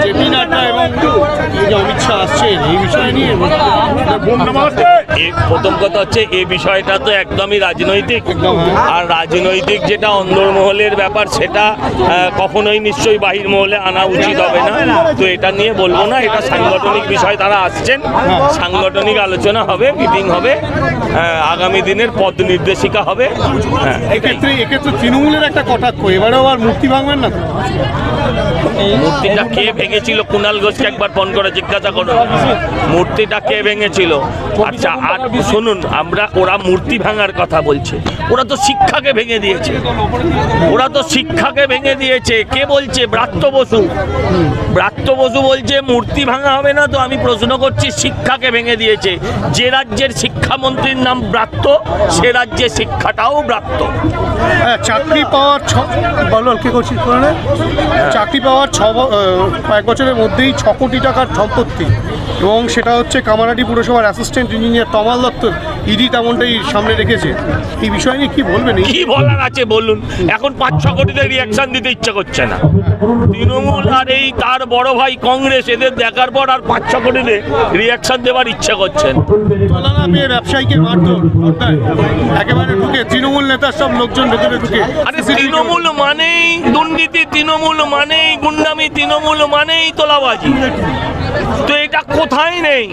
JP Nadda এবং অমিত শাহ আসছেন এই বিষয় নিয়ে প্রথম কথা হচ্ছে এই বিষয়টা তো একদমই রাজনৈতিক, আর রাজনৈতিক যেটা অন্দরমহলের ব্যাপার সেটা কখনোই নিশ্চয়ই বাহির মহলে আনা উচিত হবে না। তো এটা নিয়ে বলবো না, এটা সাংগঠনিক বিষয়। তারা আসছেন, সাংগঠনিক আলোচনা হবে, মিটিং হবে, আগামী দিনের পথ নির্দেশিকা হবে। এক্ষেত্রে তৃণমূলের একটা কটাক্ষ, এবারেও আর মূর্তি ভাঙবেন না? মূর্তিটা কে ভেঙেছিল কুণাল ঘোষকে একবার ফোন করে জিজ্ঞাসা করুন, মূর্তিটা কে ভেঙেছিল। আচ্ছা, আর শুনুন, ওরা মূর্তি ভাঙার কথা বলছে, ওরা তো শিক্ষাকে ভেঙে দিয়েছে, ওরা তো শিক্ষাকে ভেঙে দিয়েছে। কে বলছে? ব্রাত্য বসু। ব্রাত্য বসু বলছে মূর্তি ভাঙা হবে না। তো আমি প্রশ্ন করছি, শিক্ষাকে ভেঙে দিয়েছে। যে রাজ্যের শিক্ষামন্ত্রীর নাম ব্রাত্য, সে রাজ্যের শিক্ষাটাও ব্রাত্য। চাকরি পাওয়ার চাকরি পাওয়ার কয়েক বছরের মধ্যেই 6 কোটি টাকার সম্পত্তি, এবং সেটা হচ্ছে কামারহাটি পুরসভার অ্যাসিস্ট্যান্ট ইঞ্জিনিয়ার তমাল দত্তর। ইডি তেমনটাই সামনে রেখেছে। এই বিষয় নিয়ে কি বলবেন? কি বলার আছে বলুন? এখন 5-6 কোটিতে রিয়াকশন দিতে ইচ্ছা করছে না। তৃণমূল আর এই তার বড় ভাই কংগ্রেস, এদের দেখার পর আর 5-6 কোটিতে রিয়াকশন দেওয়ার ইচ্ছা করছেন। ব্যবসায়ীকে মারধর একেবারে ঢুকে, তৃণমূল নেতার সব লোকজন ভেতরে ঢুকে। আরে তৃণমূল মানেই দুর্নীতি, তৃণমূল মানেই গুন্ডামি, তৃণমূল মানেই তোলাবাজি। তো এটা কোথায় নেই?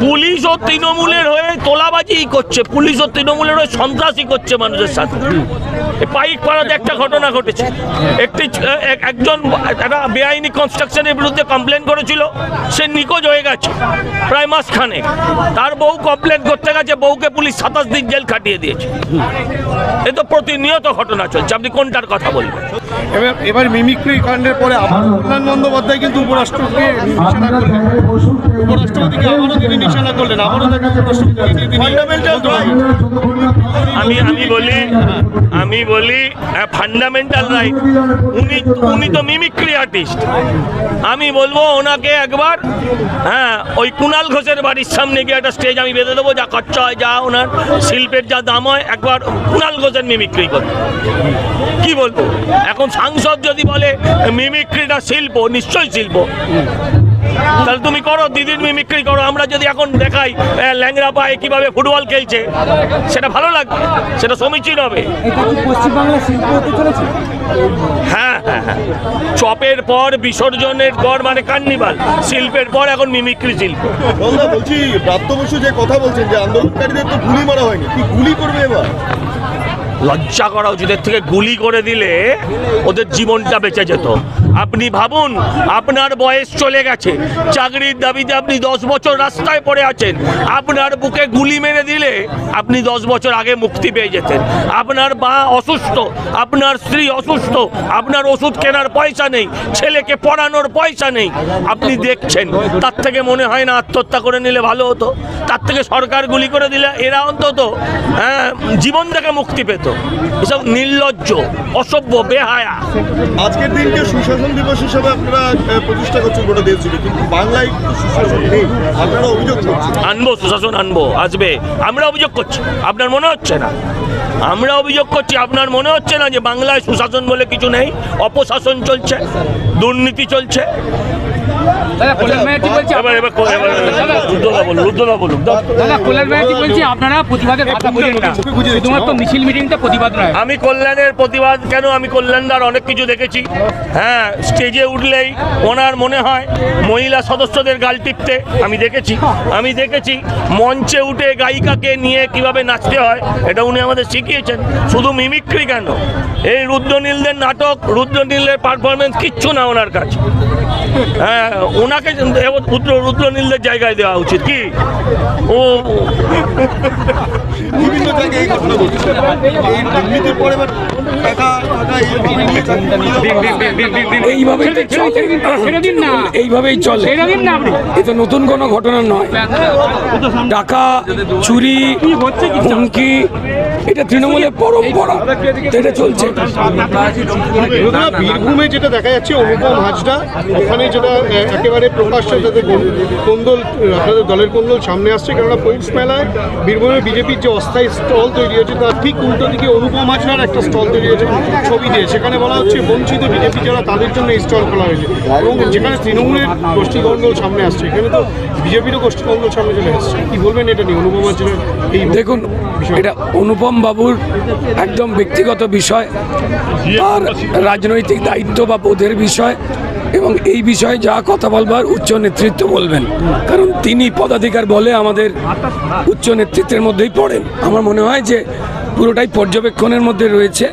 পুলিশ ও তৃণমূলের হয়ে তোলাবাজি করছে, পুলিশ ও তৃণমূলের হয়ে সন্ত্রাসী করছে মানুষের সাথে। পাইক পাড়াতে একটা ঘটনা ঘটেছে। একজন একটা বেআইনি কনস্ট্রাকশনের বিরুদ্ধে কমপ্লেন করেছিল, সে নিখোঁজ হয়ে গেছে প্রায় মাসখানেক। তার বউ কমপ্লেন করতে গেছে, বউকে পুলিশ 27 দিন জেল খাটিয়ে দিয়েছে। এ তো প্রতিনিয়ত ঘটনা চলছে, আপনি কোনটার কথা বলবেন? এবার মিমিক্রি কাণ্ডের পরে আবার কল্যাণ বন্দ্যোপাধ্যায় কিন্তু উপরাষ্ট্রপতিকে আবারও তিনি নিশানা করলেন। আমি বলি ফান্ডামেন্টাল রাইট। উনি তো মিমিক্রি আর্টিস্ট। আমি বলবো ওনাকে একবার ওই কুণাল ঘোষের বাড়ির সামনে গিয়ে একটা স্টেজ আমি বেঁধে দেবো, যা খরচা হয়, যা ওনার শিল্পের যা দাম হয়, একবার কুণাল ঘোষের মিমিক্রি করবে। কি বলবো? এখন সাংসদ যদি বলে মিমিক্রিটা শিল্প, নিশ্চয়ই শিল্প। তাহলে তুমি করো, দিদির মিমিক্রি করো। আমরা যদি এখন দেখাই ল্যাংড়া পায়ে কিভাবে ফুটবল খেলছে, সেটা ভালো লাগবে, সেটা সমীচীন হবে। হ্যাঁ, চপের পর বিসর্জনের পর মানে কার্নিভাল, শিল্পের পর এখন মিমিক্রি শিল্প। বলছি, ব্রাত্য বসু যে কথা বলছেন যে আন্দোলনকারীদের তো গুলি মারা হয়নি, কি গুলি করবে এবার? লজ্জা করা উচিত। এর থেকে গুলি করে দিলে ওদের জীবনটা বেঁচে যেত। আপনি ভাবুন, আপনার বয়স চলে গেছে, চাকরির দাবিতে আপনি 10 বছর রাস্তায় পড়ে আছেন। আপনার বুকে গুলি মেরে দিলে আপনি 10 বছর আগে মুক্তি পেয়ে যেতেন। আপনার মা অসুস্থ, আপনার স্ত্রী অসুস্থ, আপনার ওষুধ কেনার পয়সা নেই, ছেলেকে পড়ানোর পয়সা নেই, আপনি দেখছেন। তার থেকে মনে হয় না আত্মহত্যা করে নিলে ভালো হতো? তার থেকে সরকার গুলি করে দিলে এরা অন্তত জীবন থেকে মুক্তি পেত। এসব নির্লজ্জ, অসভ্য, বেহায়া। আজকের দিনকে সুশাসন দিবস হিসেবে আপনারা প্রতিষ্ঠা করছেন গোটা দেশ জুড়ে, কিন্তু বাংলায় সুশাসন নেই। আপনারা অভিযোগ করছেন। আনবো, সুশাসন আনবো, আসবে। আমরা অভিযোগ করছি, আপনার মনে হচ্ছে না? আমরা অভিযোগ করছি, আপনার মনে হচ্ছে না যে বাংলায় সুশাসন বলে কিছু নেই? অপশাসন চলছে, দুর্নীতি চলছে। আমি কল্যাণের প্রতিবাদ কেন? আমি কল্যাণদার অনেক কিছু দেখেছি। হ্যাঁ, স্টেজে উঠলেই ওনার মনে হয় মহিলা সদস্যদের গাল টিপতে আমি দেখেছি। মঞ্চে উঠে গায়িকাকে নিয়ে কিভাবে নাচতে হয় এটা উনি আমাদের শিখিয়েছেন। শুধু মিমিক্রি কেন, এই রুদ্রনীলদের নাটক, রুদ্রনীলের পারফরমেন্স কিচ্ছু না ওনার কাছে। হ্যাঁ, ওনাকে রুদ্রনীলদের জায়গায় দেওয়া উচিত। কি ও বিভিন্ন জায়গায় এই ঘটনা ঘটছে, এই দুর্নীতির পরে এইভাবেই চলে। এ তো নতুন কোনো ঘটনা নয়। টাকা চুরি, হুমকি, এটা তৃণমূলের পরম্পরা, এটা চলছে। বীরভূমে যেটা দেখা যাচ্ছে, অনুপম হাজরা ওখানে যেটা একেবারে প্রকাশ্য, যাতে কোন্দল, আপনাদের দলের কোন্দল সামনে আসছে। কেননা পৌষ মেলায় বীরভূমে বিজেপির যে অস্থায়ী স্টল তৈরি হয়েছে, তার ঠিক উল্টো দিকে অনুপম হাজরার একটা স্টল তৈরি দিয়েছে ছবি দিয়ে, সেখানে বলা হচ্ছে বঞ্চিত বিজেপি যারা তাদের জন্য স্টল খোলা হয়েছে, এবং যেখানে তৃণমূলের গোষ্ঠীকন্দল সামনে আসছে, এখানে তো বিজেপিরও গোষ্ঠীকন্দল সামনে চলে আসছে। কি বলবেন এটা নিয়ে? অনুপম ছিলেন এই দেখুন, এটা অনুপম বাবুর একদম ব্যক্তিগত বিষয়, তার রাজনৈতিক দায়িত্ব বা বোধের বিষয়, এবং এই বিষয়ে যা কথা বলবার উচ্চ নেতৃত্ব বলবেন, কারণ তিনি পদাধিকার বলে আমাদের উচ্চ নেতৃত্বের মধ্যেই পড়েন। আমার মনে হয় যে পুরোটাই পর্যবেক্ষণের মধ্যে রয়েছে,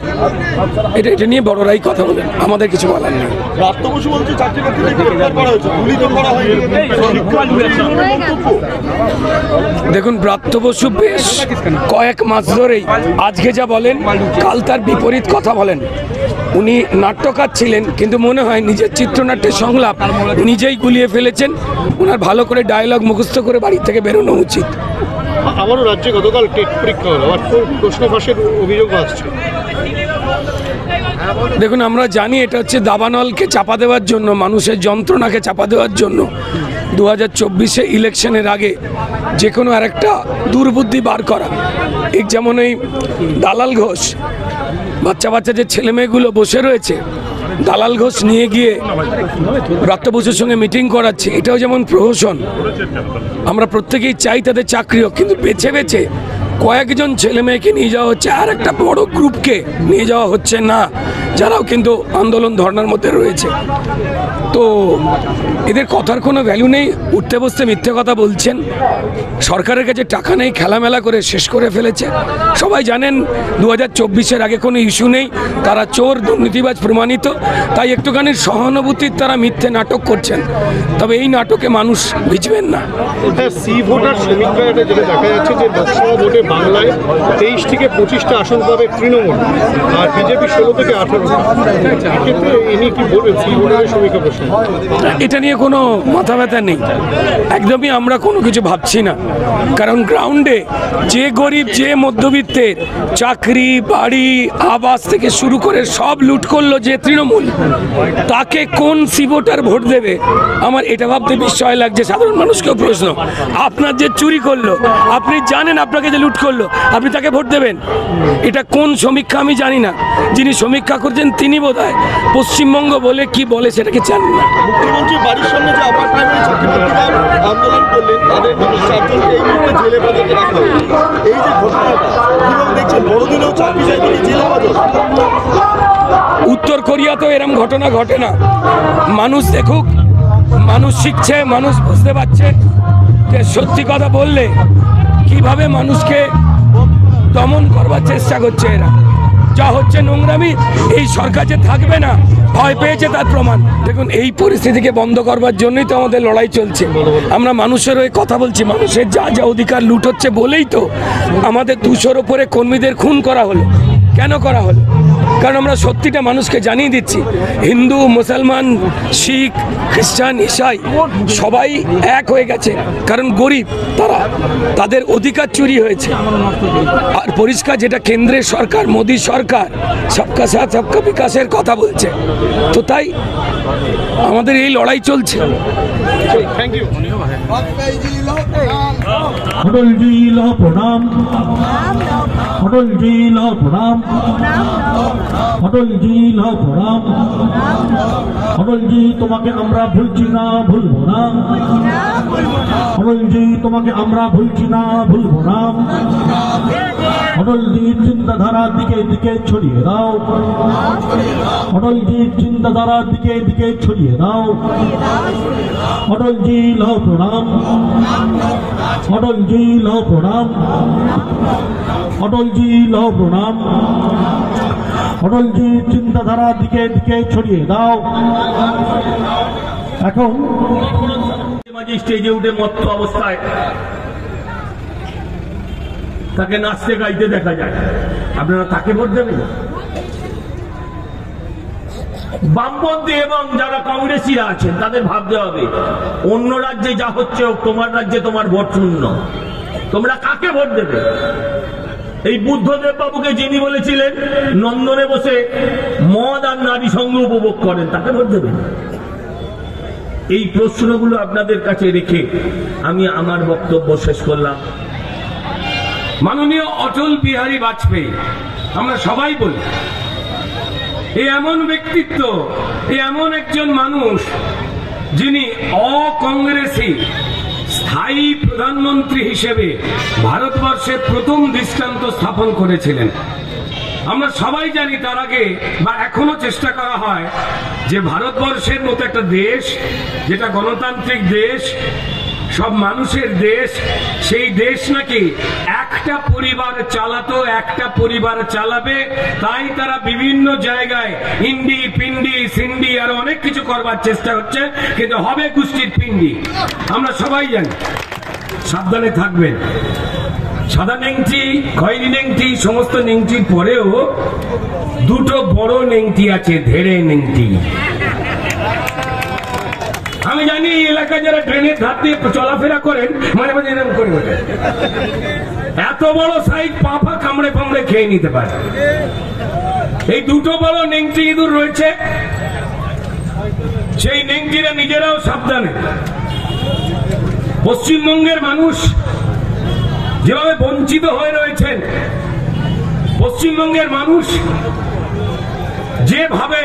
এটা নিয়ে বড়রাই কথা বলেন, আমাদের কিছু বলার নেই। ব্রাত্য বসু বলছে চাকরি বাকরিতে গ্রেফতার করা হয়েছে, গুলি তো করা হয়নি। দেখুন, ব্রাত্য বসু বেশ কয়েক মাস ধরেই আজকে যা বলেন কাল তার বিপরীত কথা বলেন। উনি নাট্যকার ছিলেন, কিন্তু মনে হয় নিজের চিত্রনাট্যের সংলাপ নিজেই গুলিয়ে ফেলেছেন। ওনার ভালো করে ডায়লগ মুখস্থ করে বাড়ি থেকে বেরোনো উচিত। আমারও রাজ্যে গতকাল টেট পরীক্ষা হলো, আর প্রশ্ন ফাঁসের অভিযোগ আসছে। দেখুন, আমরা জানি এটা হচ্ছে দাবানলকে চাপা দেওয়ার জন্য, মানুষের যন্ত্রণাকে চাপা দেওয়ার জন্য 2024 ইলেকশনের আগে যে কোনো আরেকটা দুর্বুদ্ধি বার করা। এক যেমন এই দালাল ঘোষ, বাচ্চা বাচ্চা যে ছেলেমেয়েগুলো বসে রয়েছে, দালাল ঘোষ নিয়ে গিয়ে ব্রাত্য বসুর সঙ্গে মিটিং করাচ্ছে, এটাও যেমন প্রহসন। আমরা প্রত্যেকেই চাই তাদের চাকরি হোক, কিন্তু বেছে বেছে কয়েকজন ছেলে মেয়েকে নিয়ে যাওয়া হচ্ছে, আর একটা বড় গ্রুপকে নিয়ে যাওয়া হচ্ছে না, যারাও কিন্তু আন্দোলন ধর্নার মধ্যে রয়েছে। তো এদের কথার কোনো ভ্যালু নেই, উঠতে বসতে মিথ্যে কথা বলছেন। সরকারের কাছে টাকা নেই, খেলামেলা করে শেষ করে ফেলেছে। সবাই জানেন 2024 আগে কোনো ইস্যু নেই, তারা চোর দুর্নীতিবাজ প্রমাণিত, তাই একটুখানি সহানুভূতির তারা মিথ্যে নাটক করছেন। তবে এই নাটকে মানুষ ভিজবেন না। সি ভোটার সমীক্ষা যেটা দেখা যাচ্ছে যে লোকসভা ভোটে বাংলায় 23 থেকে 25টা আসন পাবে তৃণমূল, আর বিজেপি 16 থেকে 18টা। এক্ষেত্রে ইনি কি বলবেন সি ভোটারের সমীক্ষা প্রশ্ন? এটা নিয়ে কোনো মাথা ব্যথা নেই, একদমই আমরা কোনো কিছু ভাবছি না। কারণ গ্রাউন্ডে যে গরিব, যে মধ্যবিত্তের চাকরি, বাড়ি, আবাস থেকে শুরু করে সব লুট করলো যে তৃণমূল, তাকে কোন সি ভোটার ভোট দেবে? আমার এটা ভাবতে বিস্ময় লাগছে। সাধারণ মানুষকেও প্রশ্ন, আপনার যে চুরি করলো, আপনি জানেন আপনাকে যে লুট করলো, আপনি তাকে ভোট দেবেন? এটা কোন সমীক্ষা আমি জানি না, যিনি সমীক্ষা করছেন তিনি বোধহয় পশ্চিমবঙ্গ বলে কি বলে সেটাকে জানেন না। মুখ্যমন্ত্রী বাড়ির সামনে যে আপার প্রাইমারি ছাত্রছাত্রীরা আন্দোলন করলেন, তাদের মধ্যে 4 জনকে এই মুহূর্তে জেলে পাঠাতে রাখা হয়েছে। এই যে ঘটনাটা কিভাবে দেখছেন? বড়দিনেও চাকরি চাইতে জেলে পাঠানো। উত্তর কোরিয়া তো এরম ঘটনা ঘটে না। মানুষ দেখুক, মানুষ শিখছে, মানুষ বুঝতে পারছে যে সত্যি কথা বললে কিভাবে মানুষকে দমন করবার চেষ্টা করছে এরা। যা হচ্ছে নোংরামি, এই সরকার যে থাকবে না ভয় পেয়েছে তার প্রমাণ। দেখুন, এই পরিস্থিতিকে বন্ধ করবার জন্যই তো আমাদের লড়াই চলছে। আমরা মানুষের হয়ে কথা বলছি, মানুষের যা যা অধিকার লুট হচ্ছে বলেই তো আমাদের 200-র ওপরে কর্মীদের খুন করা হলো। কেন করা হলো? কারণ আমরা সত্যিটা মানুষকে জানিয়ে দিচ্ছি। হিন্দু, মুসলমান, শিখ, খ্রিস্টান, ইসাই সবাই এক হয়ে গেছে, কারণ গরিব তারা, তাদের অধিকার চুরি হয়েছে। আর পরিষ্কার যেটা কেন্দ্রের সরকার, মোদী সরকার সবকা সাথ সবকা বিকাশের কথা বলছে, তো তাই আমাদের এই লড়াই চলছে। Thank you. অটল জি লো প্রণাম, অটল জি লো প্রণাম, অটল জি লো প্রণাম। অটল জি তোমাকে আমরা ভুলছি না, ভুলবো না। অটল জি তোমাকে আমরা ভুলছি না, ভুলবো না। অটল জির চিন্তাধারার দিকে দিকে ছড়িয়ে দাও, অটল জির চিন্তাধারার দিকে দিকে ছড়িয়ে দাও। অটল জি লো প্রণাম, অটল জি লো প্রণাম, অটল জি লো প্রণাম। অটল জি চিন্তাধারা দিকে দিকে ছড়িয়ে দাও। এখন মাঝে স্টেজে উঠে মত্ত অবস্থায় তাকে নাচতে গাইতে দেখা যায়, আপনারা তাকে ভোট দেবেন? বামপন্থী এবং যারা কংগ্রেসীরা আছেন তাদের ভাবতে হবে, অন্য রাজ্যে যা হচ্ছে তোমার রাজ্যে তোমার ভোট শূন্য, তোমরা কাকে ভোট দেবে? এই বুদ্ধদেব বাবুকে যিনি বলেছিলেন নন্দনে বসে মদ আর নারী সঙ্গ উপভোগ করেন, তাকে ভোট দেবেন? এই প্রশ্নগুলো আপনাদের কাছে রেখে আমি আমার বক্তব্য শেষ করলাম। মাননীয় অটল বিহারী বাজপেয়ী, আমরা সবাই বলি এই এমন ব্যক্তিত্ব, এই এমন একজন মানুষ যিনি অকংগ্রেসী স্থায়ী প্রধানমন্ত্রী হিসেবে ভারতবর্ষের প্রথম দৃষ্টান্ত স্থাপন করেছিলেন। আমরা সবাই জানি তার আগে বা এখনো চেষ্টা করা হয় যে ভারতবর্ষের মতো একটা দেশ, যেটা গণতান্ত্রিক দেশ, সব মানুষের দেশ, সেই দেশ নাকি একটা পরিবার চালাতো, একটা পরিবার চালাবে, তাই তারা বিভিন্ন জায়গায় ইন্ডি পিন্ডি সিন্ডি আর অনেক কিছু করবার চেষ্টা হচ্ছে, কিন্তু হবে গোষ্ঠীর পিন্ডি। আমরা সবাই জানি, সাবধানে থাকবেন। সাদা নেংটি, খয়েরি নেংটি, সমস্ত নেংটির পরেও দুটো বড় নেংটি আছে, ধেড়ে নেংটি। আমি জানি এই এলাকায় যারা ট্রেনের ধার দিয়ে চলাফেরা করেন মাঝে মাঝে এরকম করে ওঠে, এত বড় সাইজ পা পা কামড়ে কামড়ে খেয়ে নিতে পারে। এই দুটো বড় নেংটি ইঁদুর রয়েছে, সেই নেংটিরা নিজেরাও সাবধানে। পশ্চিমবঙ্গের মানুষ যেভাবে বঞ্চিত হয়ে রয়েছেন, পশ্চিমবঙ্গের মানুষ যেভাবে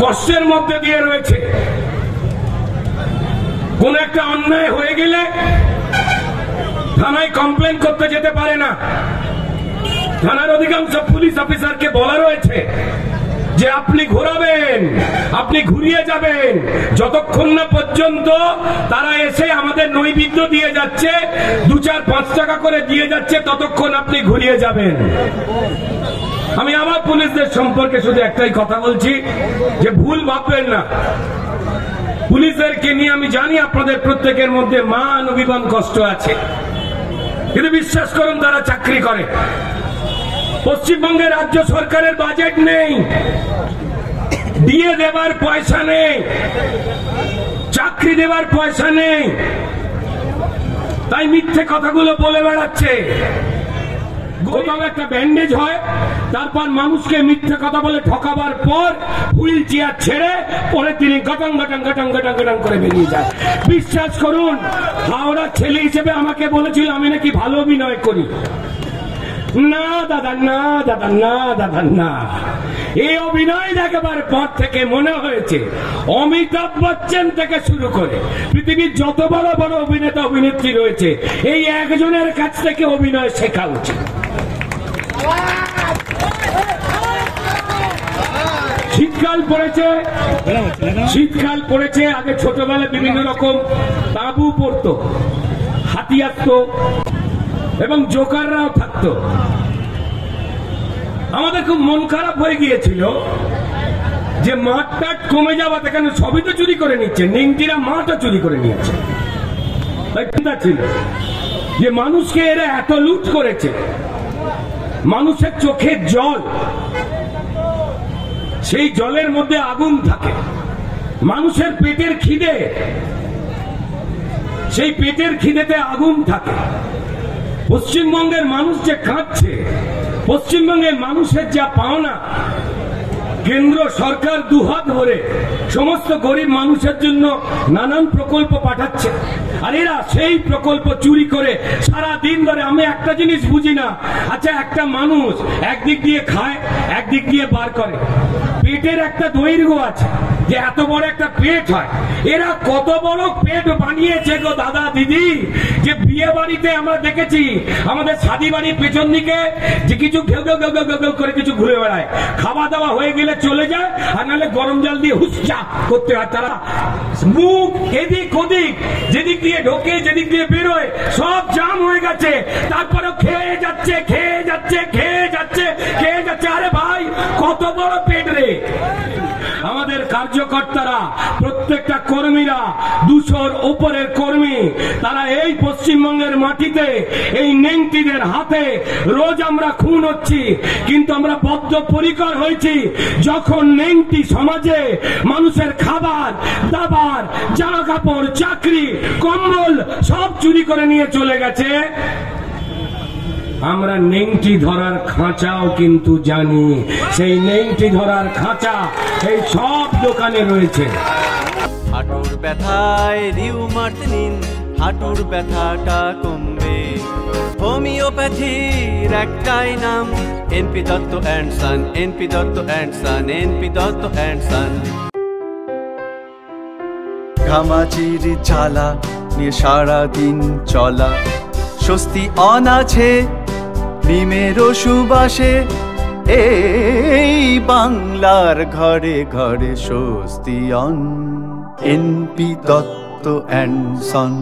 কষ্টের মধ্যে দিয়ে রয়েছে, কোন একটা অন্যায় হয়ে গেলে থানায় কমপ্লেন করতে যেতে পারে না। থানার অধিকাংশ পুলিশ অফিসারকে বলা রয়েছে যে আপনি ঘোরাবেন, আপনি ঘুরিয়ে যাবেন, যতক্ষণ না পর্যন্ত তারা এসে আমাদের নৈবেদ্য দিয়ে যাচ্ছে, 2-4-5 টাকা করে দিয়ে যাচ্ছে, ততক্ষণ আপনি ঘুরিয়ে যাবেন। আমি আমার পুলিশদের সম্পর্কে শুধু একটাই কথা বলছি যে ভুল ভাববেন না। পুলিশদেরকে নিয়ে আমি জানি আপনাদের প্রত্যেকের মধ্যে মান অভিমান কষ্ট আছে, কিন্তু বিশ্বাস করুন তারা চাকরি করে। পশ্চিমবঙ্গের রাজ্য সরকারের বাজেট নেই, দিয়ে দেবার পয়সা নেই, চাকরি দেবার পয়সা নেই, তাই মিথ্যে কথাগুলো বলে বেড়াচ্ছে। কোথাও একটা ব্যান্ডেজ হয়, তারপর মানুষকে মিথ্যে কথা বলে ঠকাবার পর হুইল চেয়ার ছেড়ে পরে তিনি গটং গটং গটং গটং গটং করে বেরিয়ে যায়। বিশ্বাস করুন, হাওড়ার ছেলে হিসেবে আমাকে বলেছিল আমি নাকি ভালো অভিনয় করি। না দাদা, না দাদা, না দাদা, না। এই অভিনয় দেখাবার পর থেকে মনে হয়েছে অমিতাভ বচ্চন থেকে শুরু করে পৃথিবীর যত বড় বড় অভিনেতা অভিনেত্রী রয়েছে, এই একজনের কাছ থেকে অভিনয় শেখা উচিত। শীতকাল পড়েছে, শীতকাল পড়েছে, আগে ছোটবেলায় বিভিন্ন রকম তাঁবু পড়তো, হাতি আসতো এবং জোকাররাও থাকতো। আমাদের খুব মন খারাপ হয়ে গিয়েছিল যে মাঠ টাট কমে যাওয়াতে, কেন সবই তো চুরি করে নিচ্ছে, নিংটিরা মাঠও চুরি করে নিয়েছে। তাই চিন্তা ছিল যে মানুষকে এরা এত লুট করেছে, মানুষের চোখের জল, সেই জলের মধ্যে আগুন থাকে, মানুষের পেটের খিদে, সেই পেটের খিদেতে আগুন থাকে। পশ্চিমবঙ্গের মানুষ যে কাঁদছে, পশ্চিমবঙ্গের মানুষের যা পাওনা, কেন্দ্র সরকার দুহাত ভরে সমস্ত গরিব মানুষের জন্য নানান প্রকল্প পাঠাচ্ছে, আর এরা সেই প্রকল্প চুরি করে সারা দিন ধরে। আমি একটা জিনিস বুঝি না, আচ্ছা একটা মানুষ একদিক দিয়ে খায়, একদিক দিয়ে বার করে, পেটের একটা দৈর্ঘ্য আছে যে এত বড় একটা পেট হয়, এরা কত বড় পেট বানিয়েছে গো দাদা দিদি, যে বিয়ে বাড়িতে আমরা দেখেছি আমাদের শাদী বাড়ির পেছন দিকে যে কিছু ঘেউ ঘেউ ঘেউ ঘেউ ঘেউ করে কিছু ঘুরে বেড়ায়, খাওয়া দাওয়া হয়ে গেলে চলে যায়, আর নাহলে গরম জল দিয়ে হুচ্চা করতে হয়। তারা মুখ এদিক ওদিক, যেদিক দিয়ে ঢোকে যেদিক দিয়ে বেরোয় সব জাম হয়ে গেছে, তারপরেও খেয়ে যাচ্ছে খেয়ে যাচ্ছে খেয়ে যাচ্ছে খেয়ে যাচ্ছে। আরে ভাই কত বড় পেট রে! আমাদের কার্যকর্তারা, প্রত্যেকটা কর্মীরা, 200-র উপরের কর্মী, তারা এই পশ্চিমবঙ্গের মাটিতে এই নেংটিদের হাতে রোজ আমরা খুন হচ্ছি, কিন্তু আমরা বদ্ধপরিকর হয়েছি। যখন নেংটি সমাজে মানুষের খাবার দাবার, জামা কাপড়, চাকরি, কম্বল সব চুরি করে নিয়ে চলে গেছে, আমরা নেংটি ধরার খাঁচাও কিন্তু জানি। সেই নেংটি ধরার খাঁচা এই সব দোকানে রয়েছে। হাঁটুর ব্যথায় রিউমাটিনিন হাঁটুর ব্যথাটা কমবে। হোমিওপ্যাথির একটাই নাম, NP Dutta and son, NP Dutta and son, NP Dutta and son. ঘামাচির জ্বালা নিয়ে সারাদিন চলা, স্বস্তি অনাছে নিমের সুবাসে। এই বাংলার ঘরে ঘরে স্বস্তি on, NP Dutta and Son.